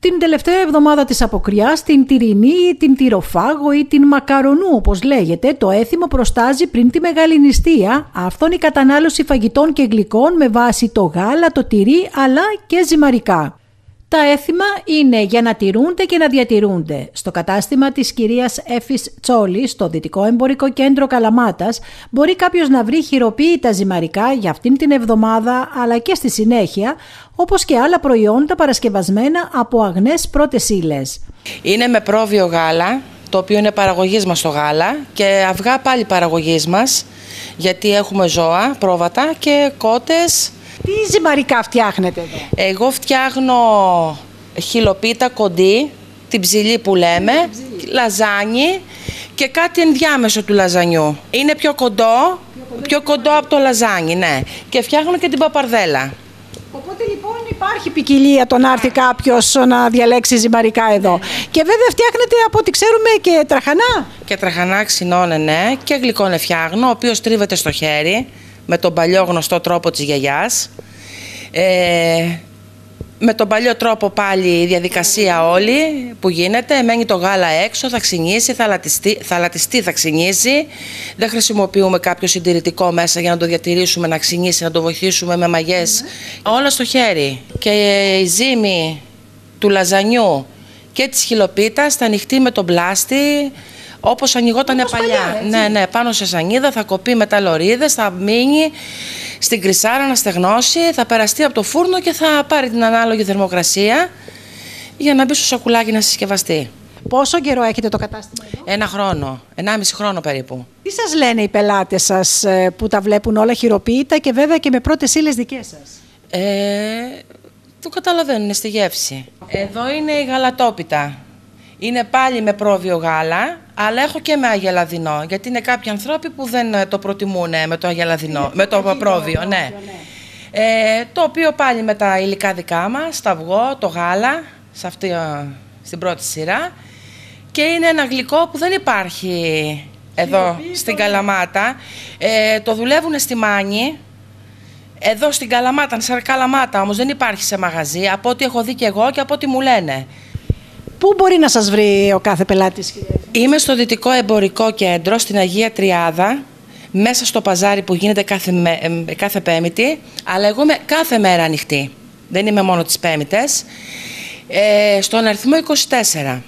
Την τελευταία εβδομάδα της αποκριάς, την τυρινή ή την τυροφάγο ή την μακαρονού, όπως λέγεται, το έθιμο προστάζει πριν τη μεγάλη νηστεία, αυθόνη κατανάλωση φαγητών και γλυκών με βάση το γάλα, το τυρί αλλά και ζυμαρικά. Τα έθιμα είναι για να τηρούνται και να διατηρούνται. Στο κατάστημα της κυρίας Έφης Τσόλης, στο Δυτικό Εμπορικό Κέντρο Καλαμάτας, μπορεί κάποιος να βρει χειροποίητα ζυμαρικά για αυτήν την εβδομάδα αλλά και στη συνέχεια, όπως και άλλα προϊόντα παρασκευασμένα από αγνές πρώτες ύλες. Είναι με πρόβιο γάλα, το οποίο είναι παραγωγής μας το γάλα, και αυγά πάλι παραγωγής μας, γιατί έχουμε ζώα, πρόβατα και κότες. Τι ζυμαρικά φτιάχνετε εδώ? Εγώ φτιάχνω χιλοπίτα κοντή, την ψηλή που λέμε, λαζάνι και κάτι ενδιάμεσο του λαζανιού. Είναι πιο κοντό από το λαζάνι, ναι. Και φτιάχνω και την παπαρδέλα. Οπότε λοιπόν υπάρχει ποικιλία το να έρθει κάποιος να διαλέξει ζυμαρικά εδώ. Και βέβαια φτιάχνετε από ό,τι ξέρουμε και τραχανά. Και τραχανά ξινώνε, ναι, και γλυκόνε φτιάχνω, ο οποίος τρίβεται στο χέρι με τον παλιό γνωστό τρόπο της γιαγιάς. Με τον παλιό τρόπο πάλι η διαδικασία όλη που γίνεται, μένει το γάλα έξω, θα ξυνήσει, θα λατιστεί, θα ξυνήσει. Δεν χρησιμοποιούμε κάποιο συντηρητικό μέσα για να το διατηρήσουμε, να ξυνήσει, να το βοηθήσουμε με μαγιές. Όλα στο χέρι. Και η ζύμη του λαζανιού και της χιλοπίτας θα ανοιχτεί με τον πλάστη, όπως ανοιγότανε παλιά. Ναι, πάνω σε σανίδα, θα κοπεί με τα λωρίδες, θα μείνει στην κρυσάρα να στεγνώσει, θα περαστεί από το φούρνο και θα πάρει την ανάλογη θερμοκρασία για να μπει στο σακουλάκι να συσκευαστεί. Πόσο καιρό έχετε το κατάστημα εδώ? 1 χρόνο, 1,5 χρόνο περίπου. Τι σας λένε οι πελάτες σας που τα βλέπουν όλα χειροποίητα και βέβαια και με πρώτες ύλες δικές σας? Το καταλαβαίνουν στη γεύση. Εδώ είναι η γαλατόπιτα. Είναι πάλι με πρόβιο γάλα, αλλά έχω και με αγελαδινό, γιατί είναι κάποιοι άνθρωποι που δεν το προτιμούν με το αγελαδινό, με το πρόβιο, ναι. Το οποίο πάλι με τα υλικά δικά μας, το αυγό, το γάλα, στην πρώτη σειρά, και είναι ένα γλυκό που δεν υπάρχει εδώ στην Καλαμάτα. Το δουλεύουν στη Μάνη, εδώ στην Καλαμάτα, σαν Καλαμάτα όμως δεν υπάρχει σε μαγαζί, από ό,τι έχω δει και εγώ και από ό,τι μου λένε. Πού μπορεί να σας βρει ο κάθε πελάτης, κύριε? Είμαι στο Δυτικό Εμπορικό Κέντρο, στην Αγία Τριάδα, μέσα στο παζάρι που γίνεται κάθε Πέμπτη, αλλά εγώ είμαι κάθε μέρα ανοιχτή. Δεν είμαι μόνο τις Πέμπτες. Στον αριθμό 24.